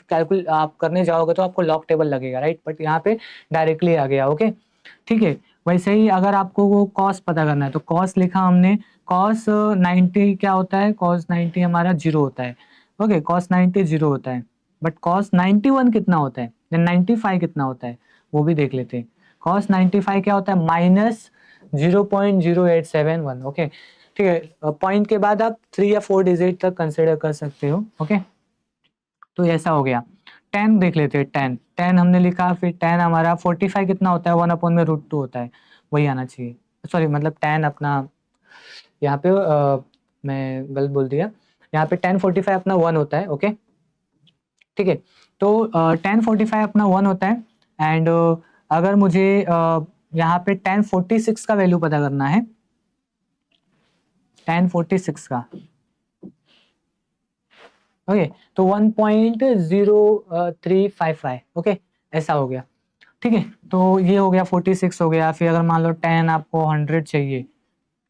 करने जाओगे तो आपको लॉग टेबल लगेगा, राइट, बट यहाँ पे डायरेक्टली आ गया, ओके, ठीक है। वैसे ही अगर आपको वो कॉस पता करना है तो कॉस लिखा हमने, कॉस 90 क्या होता है, कॉस 90 हमारा 0 होता है, ओके, कॉस 90 0 होता है, बट कॉस 91 कितना होता है, 95 कितना होता है, वो भी देख लेते हैं। कॉस 95 क्या होता है, -0.0871, ओके, ठीक है। पॉइंट के बाद आप 3 या 4 डिजिट तक कंसिडर कर सकते हो, ओके। तो ऐसा हो गया। 10 देख लेते हैं, 10 हमने लिखा, फिर 10 हमारा 45 कितना होता है, 1/√2 होता है, वही आना चाहिए, सॉरी मतलब 10 अपना यहाँ पे मैं गलत बोल दिया, यहाँ पे 1045 अपना 1 होता है, ओके, ठीक है। तो 1045 अपना 1 होता है, एंड अगर मुझे यहाँ पे 1046 का वैल्यू पता करना है, 1046 का, ओके, तो 1.0355, ओके, ऐसा हो गया, ठीक है। तो ये हो गया 46 हो गया। फिर अगर मान लो 10 आपको 100 चाहिए,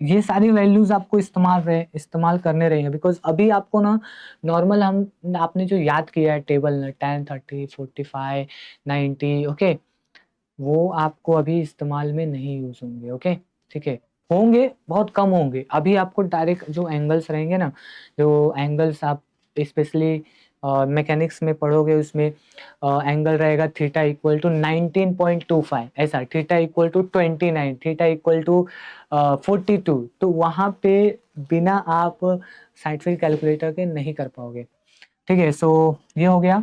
ये सारी वैल्यूज आपको इस्तेमाल करने रहेंगे, बिकॉज अभी आपको ना नॉर्मल हम आपने जो याद किया है टेबल में 10 30 45 90, ओके, वो आपको अभी इस्तेमाल में नहीं यूज होंगे, ओके, ठीक है, होंगे बहुत कम होंगे। अभी आपको डायरेक्ट जो एंगल्स रहेंगे ना, जो एंगल्स आप स्पेशली मैकेनिक्स में पढ़ोगे, उसमें एंगल रहेगा थीटा इक्वल टू 19.25, ऐसा theta equal to 29, theta equal to 42, तो वहाँ पे बिना आप साइंटिफिक कैलकुलेटर के नहीं कर पाओगे, ठीक है। सो ये हो गया।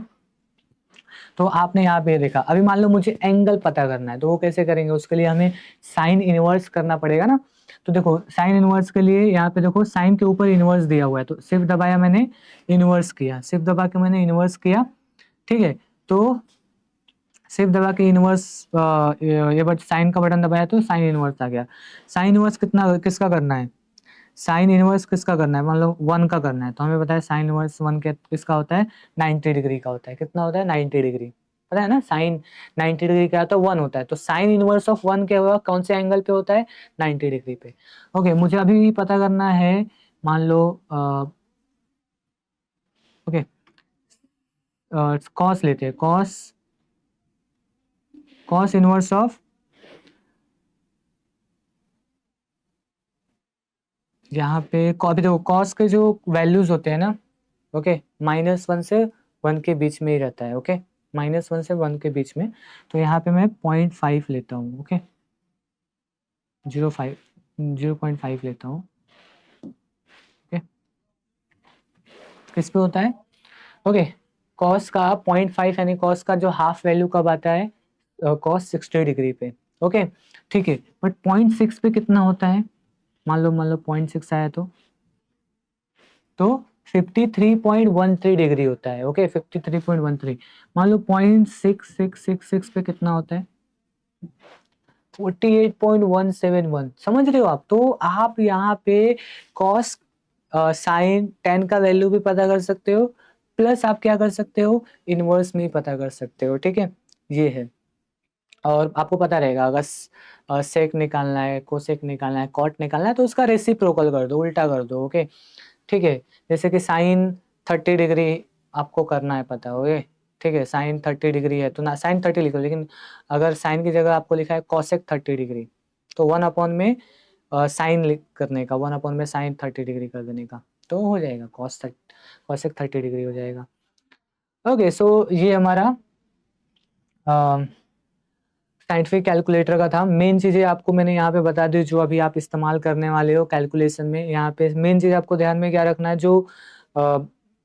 तो आपने यहाँ पे देखा, अभी मान लो मुझे एंगल पता करना है तो वो कैसे करेंगे, उसके लिए हमें साइन इनवर्स करना पड़ेगा ना। तो देखो साइन इनवर्स के लिए यहाँ पे देखो साइन के ऊपर इनवर्स दिया हुआ है, तो सिर्फ दबाया मैंने, इनवर्स किया, सिर्फ दबा के मैंने इनवर्स किया, ठीक है। तो सिर्फ दबा के इनवर्स, ये बट साइन का बटन दबाया तो साइन इनवर्स आ गया। साइन इनवर्स कितना किसका करना है, साइन इनवर्स किसका करना है, मान लो 1 का करना है, तो हमें पता है साइन इनवर्स 1 के किसका होता है, 90 डिग्री का होता है। कितना होता है, 90 डिग्री, पता है ना, साइन 90 डिग्री का होता है 1 होता है, तो साइन इनवर्स ऑफ 1 क्या होगा, कौन से एंगल पे होता है, 90 डिग्री पे, ओके। मुझे अभी भी पता करना है, मान लो ओके, कॉस लेते हैं, कॉस इनवर्स ऑफ, यहाँ पे अभी देखो कॉस के जो वैल्यूज होते हैं ना, ओके, -1 से 1 के बीच में ही रहता है, ओके, -1 से 1 के बीच में, तो यहाँ पे मैं 0.5 लेता हूँ, ओके, 0.5, 0.5 लेता हूँ। ओके, किस पे होता है? ओके, कॉस का 0.5 यानी कॉस का जो हाफ वैल्यू कब आता है? कॉस 60 डिग्री पे। ओके, ठीक है, बट 0.6 पे कितना होता है? मान लो 0.6 आया तो 53.13 डिग्री होता है। ओके, 53.13। मान लो 0.6666 पे कितना होता है? 48.171। समझ रहे हो आप? तो आप यहाँ पे कॉस साइन टेन का वैल्यू भी पता कर सकते हो, प्लस आप क्या कर सकते हो? इनवर्स में ही पता कर सकते हो। ठीक है, ये है। और आपको पता रहेगा अगर सेक निकालना है, कोसेक निकालना है, कॉट निकालना है, तो उसका रेसिप्रोकल कर दो, उल्टा कर दो। ओके, ठीक है, जैसे कि साइन 30 डिग्री आपको करना है, पता हो ये? ठीक है, साइन 30 डिग्री है तो ना साइन 30 लिखो, लेकिन अगर साइन की जगह आपको लिखा है कॉसेक 30 डिग्री, तो 1 अपॉन में साइन करने का, 1 अपॉन में साइन 30 डिग्री कर देने का, तो हो जाएगा कॉसेक 30 डिग्री हो जाएगा। ओके, सो ये हमारा साइंटिफिक कैलकुलेटर का था। मेन चीजें आपको मैंने यहाँ पे बता दी जो अभी आप इस्तेमाल करने वाले हो कैलकुलेशन में। यहाँ पे मेन चीज आपको ध्यान में क्या रखना है, जो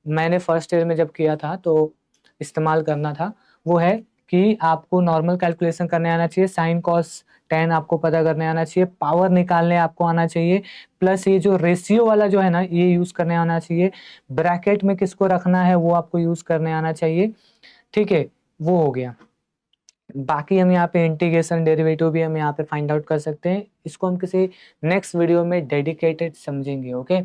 मैंने फर्स्ट ईयर में जब किया था तो इस्तेमाल करना था, वो है कि आपको नॉर्मल कैलकुलेशन करने आना चाहिए, साइन कॉस टेन आपको पता करने आना चाहिए, पावर निकालने आपको आना चाहिए, प्लस ये जो रेशियो वाला जो है ना ये यूज करने आना चाहिए, ब्रैकेट में किसको रखना है वो आपको यूज करने आना चाहिए। ठीक है, वो हो गया। बाकी हम यहाँ पे इंटीग्रेशन डेरिवेटिव भी हम यहाँ पे फाइंड आउट कर सकते हैं, इसको हम किसी नेक्स्ट वीडियो में डेडिकेटेड समझेंगे। ओके,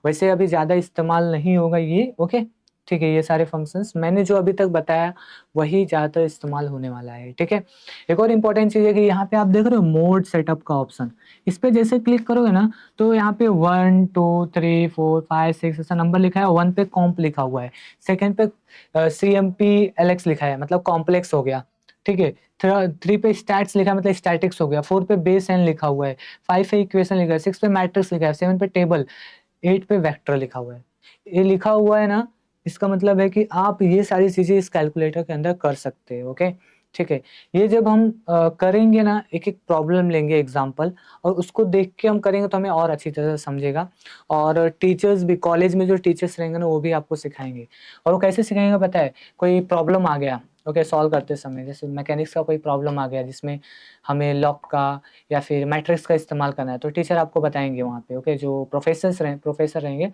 वैसे अभी ज़्यादा इस्तेमाल नहीं होगा ये। ओके, ठीक है, ये सारे फंक्शंस मैंने जो अभी तक बताया वही ज़्यादातर इस्तेमाल होने वाला है। ठीक है, एक और इम्पोर्टेंट चीज़ है कि यहाँ पे आप देख रहे हो मोड सेटअप का ऑप्शन, इस पर जैसे क्लिक करोगे ना तो यहाँ पे 1 2 3 4 5 6 ऐसा नंबर लिखा है, 1 पे कॉम्प लिखा हुआ है, सेकेंड पे CMPLX लिखा है, मतलब कॉम्प्लेक्स हो गया। ठीक है, 3 पे स्टैट्स लिखा है, मतलब स्टैटिक्स हो गया, 4 पे बेस एन लिखा हुआ है, 5 पे इक्वेशन लिखा है, 6 पे मैट्रिक्स लिखा है, 7 पे टेबल, 8 पे वेक्टर लिखा हुआ है। ये लिखा हुआ है ना, इसका मतलब है कि आप ये सारी चीजें इस कैलकुलेटर के अंदर कर सकते हो। ओके, ठीक है, ये जब हम करेंगे ना, एक एक प्रॉब्लम लेंगे एग्जाम्पल, और उसको देख के हम करेंगे तो हमें और अच्छी तरह से समझेगा। और टीचर्स भी, कॉलेज में जो टीचर्स रहेंगे ना वो भी आपको सिखाएंगे। और वो कैसे सिखाएंगे पता है? कोई प्रॉब्लम आ गया, ओके, सॉल्व करते समय, जैसे मैकेनिक्स का कोई प्रॉब्लम आ गया जिसमें हमें लॉक का या फिर मैट्रिक्स का इस्तेमाल करना है, तो टीचर आपको बताएंगे वहाँ पे। ओके, जो प्रोफेसर रहेंगे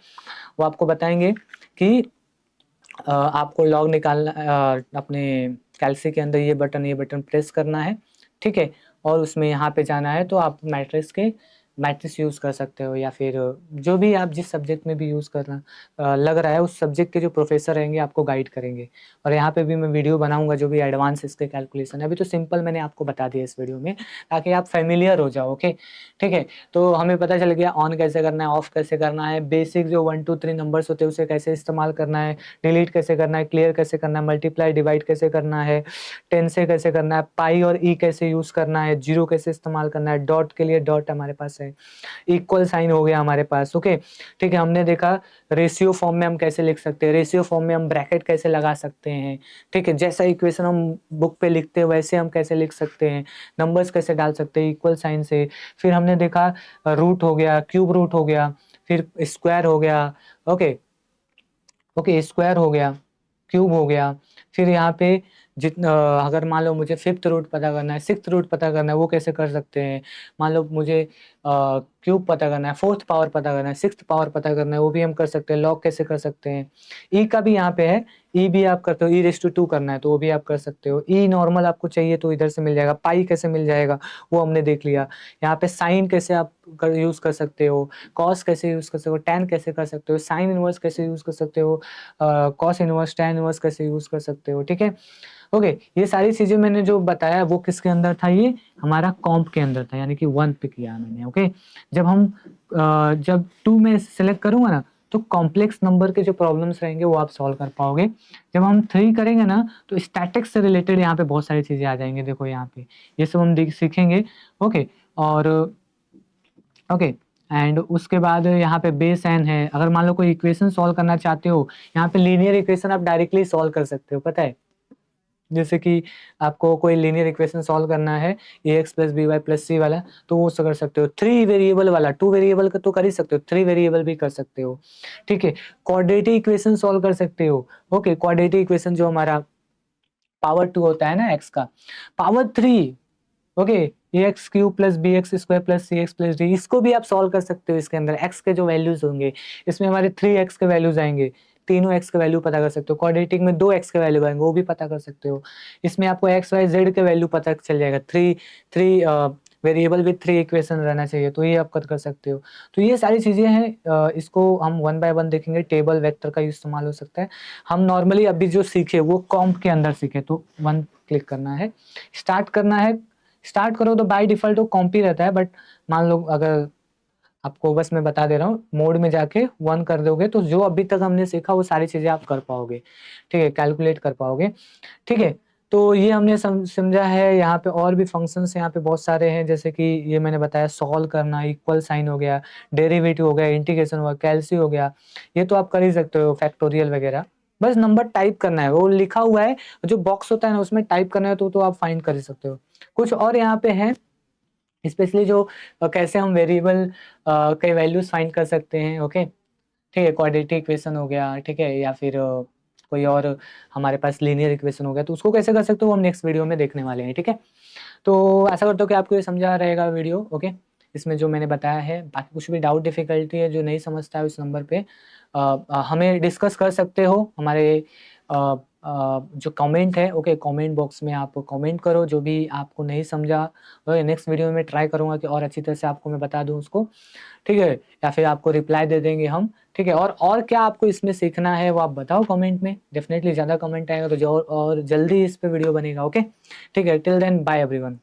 वो आपको बताएंगे कि आपको लॉग निकालना, अपने कैल्सी के अंदर ये बटन प्रेस करना है। ठीक है, और उसमें यहाँ पे जाना है, तो आप मैट्रिक्स यूज़ कर सकते हो, या फिर जो भी आप जिस सब्जेक्ट में भी यूज़ करना लग रहा है, उस सब्जेक्ट के जो प्रोफेसर रहेंगे आपको गाइड करेंगे। और यहाँ पे भी मैं वीडियो बनाऊंगा जो भी एडवांस इसके कैलकुलेशन है, अभी तो सिंपल मैंने आपको बता दिया इस वीडियो में, ताकि आप फेमिलियर हो जाओ। ओके, ठीक है, तो हमें पता चल गया ऑन कैसे करना है, ऑफ कैसे करना है, बेसिक जो 1 2 3 नंबर्स होते हैं उसे कैसे इस्तेमाल करना है, डिलीट कैसे करना है, क्लियर कैसे करना है, मल्टीप्लाई डिवाइड कैसे करना है, 10 से कैसे करना है, पाई और ई कैसे यूज करना है, जीरो कैसे इस्तेमाल करना है, डॉट के लिए डॉट हमारे पास है, इक्वल साइन हो गया हमारे पास। ओके, ठीक है, हमने देखा रेशियो फॉर्म में हम कैसे लिख सकते हैं, रेशियो फॉर्म में हम ब्रैकेट कैसे लगा सकते हैं। ठीक है, जैसा इक्वेशन हम बुक पे लिखते हैं वैसे हम कैसे लिख सकते हैं, नंबर्स कैसे डाल सकते हैं इक्वल साइन से। फिर हमने देखा रूट हो गया, क्यूब रूट हो गया, फिर स्क्वायर हो गया। ओके, स्क्वायर हो गया, क्यूब हो गया। फिर यहाँ पे जितना, अगर मान लो मुझे फिफ्थ रूट पता करना है, सिक्स्थ रूट पता करना है, वो कैसे कर सकते हैं। मान लो मुझे क्यूब पता करना है, फोर्थ पावर पता करना है, सिक्स्थ पावर पता करना है, वो भी हम कर सकते हैं। लॉग कैसे कर सकते हैं, ई का भी यहाँ पे है, ई भी आप करते हो, e⁻² करना है तो वो भी आप कर सकते हो। ई नॉर्मल आपको चाहिए तो इधर से मिल जाएगा, पाई कैसे मिल जाएगा वो हमने देख लिया। यहाँ पे साइन कैसे आप यूज कर सकते हो, कॉस कैसे यूज कर सकते हो, टैन कैसे कर सकते हो, साइन इनवर्स कैसे यूज कर सकते हो, कॉस इनवर्स टैन इनवर्स कैसे यूज कर सकते हो। ठीक है, ओके, ये सारी चीजें मैंने जो बताया वो किसके अंदर था, ये हमारा कॉम्प के अंदर था, यानी कि 1 पे किया मैंने। ओके, जब 2 में सेलेक्ट करूंगा ना तो कॉम्प्लेक्स नंबर के जो प्रॉब्लम्स रहेंगे वो आप सॉल्व कर पाओगे। जब हम 3 करेंगे ना तो स्टैटिक्स से रिलेटेड यहाँ पे बहुत सारी चीजें आ जाएंगी। देखो यहाँ पे ये सब हम सीखेंगे। ओके, और ओके, एंड उसके बाद यहाँ पे बेस एन है। अगर मान लो कोई इक्वेशन सॉल्व करना चाहते हो, यहाँ पे लीनियर इक्वेशन आप डायरेक्टली सॉल्व कर सकते हो, पता है जैसे कि आपको कोई लीनियर इक्वेशन सॉल्व करना है ax plus B Y plus C वाला, तो वो कर सकते हो। 3 वेरिएबल वाला, 2 वेरिएबल का तो कर ही सकते हो, 3 वेरिएबल भी कर सकते हो, ठीक है। क्वाड्रेटिक इक्वेशन सॉल्व कर सकते हो, ओके। क्वाड्रेटिक इक्वेशन जो हमारा पावर 2 होता है ना x का, power 3, okay. A X cube plus B X square plus C X plus D, इसको भी आप सॉल्व कर सकते हो। इसके अंदर x के जो वैल्यूज होंगे, इसमें हमारे 3x के वैल्यूज आएंगे, तीनों x के वैल्यू पता कर सकते हो। क्वाड्रेटिक में 2x के वैल्यू आएंगे, वो भी पता कर सकते हो। इसमें आपको x y z के वैल्यू पता चल जाएगा। थ्री वेरिएबल विथ 3 इक्वेशन रहना चाहिए, तो ये आप कर सकते हो। तो ये सारी चीजें हैं, इसको हम वन बाय वन देखेंगे। टेबल वेक्टर का इस्तेमाल हो सकता है। हम नॉर्मली अभी जो सीखे वो कॉम्प के अंदर सीखे, तो 1 क्लिक करना है, स्टार्ट करना है। स्टार्ट करो तो बाय डिफॉल्ट तो कॉम्प ही रहता है, बट मान लो अगर आपको बस मैं बता दे रहा हूँ, मोड में जाके 1 कर दोगे तो जो अभी तक हमने सीखा वो सारी चीजें आप कर पाओगे, ठीक है, कैलकुलेट कर पाओगे, ठीक है। तो ये हमने समझा है। यहाँ पे और भी फंक्शंस यहाँ पे बहुत सारे हैं, जैसे कि ये मैंने बताया, सॉल्व करना, इक्वल साइन हो गया, डेरिवेटिव हो गया, इंटीग्रेशन हो गया, कैलसी हो गया, ये तो आप कर ही सकते हो, फैक्टोरियल वगैरह। बस नंबर टाइप करना है, वो लिखा हुआ है जो बॉक्स होता है ना, उसमें टाइप करना है, तो आप फाइंड कर ही सकते हो। कुछ और यहाँ पे है, स्पेशली जो कैसे हम वेरिएबल के वैल्यूज फाइंड कर सकते हैं, ओके, ठीक है। क्वाड्रेटिक इक्वेशन हो गया, ठीक है, या फिर कोई और हमारे पास लीनियर इक्वेशन हो गया, तो उसको कैसे कर सकते हो हम नेक्स्ट वीडियो में देखने वाले हैं, ठीक है। तो ऐसा करता हूँ कि आपको ये समझा रहेगा वीडियो, ओके। इसमें जो मैंने बताया है, बाकी कुछ भी डाउट डिफिकल्टी है जो नहीं समझता है, उस नंबर पे हमें डिस्कस कर सकते हो। हमारे जो कमेंट है, ओके, कमेंट बॉक्स में आप कमेंट करो जो भी आपको नहीं समझा। नेक्स्ट वीडियो में ट्राई करूंगा कि और अच्छी तरह से आपको मैं बता दूं उसको, ठीक है, या फिर आपको रिप्लाई दे देंगे हम, ठीक है। और क्या आपको इसमें सीखना है वो आप बताओ कमेंट में, डेफिनेटली ज़्यादा कमेंट आएगा तो जो और जल्दी इस पे वीडियो बनेगा, ओके, ठीक है। Till then bye everyone.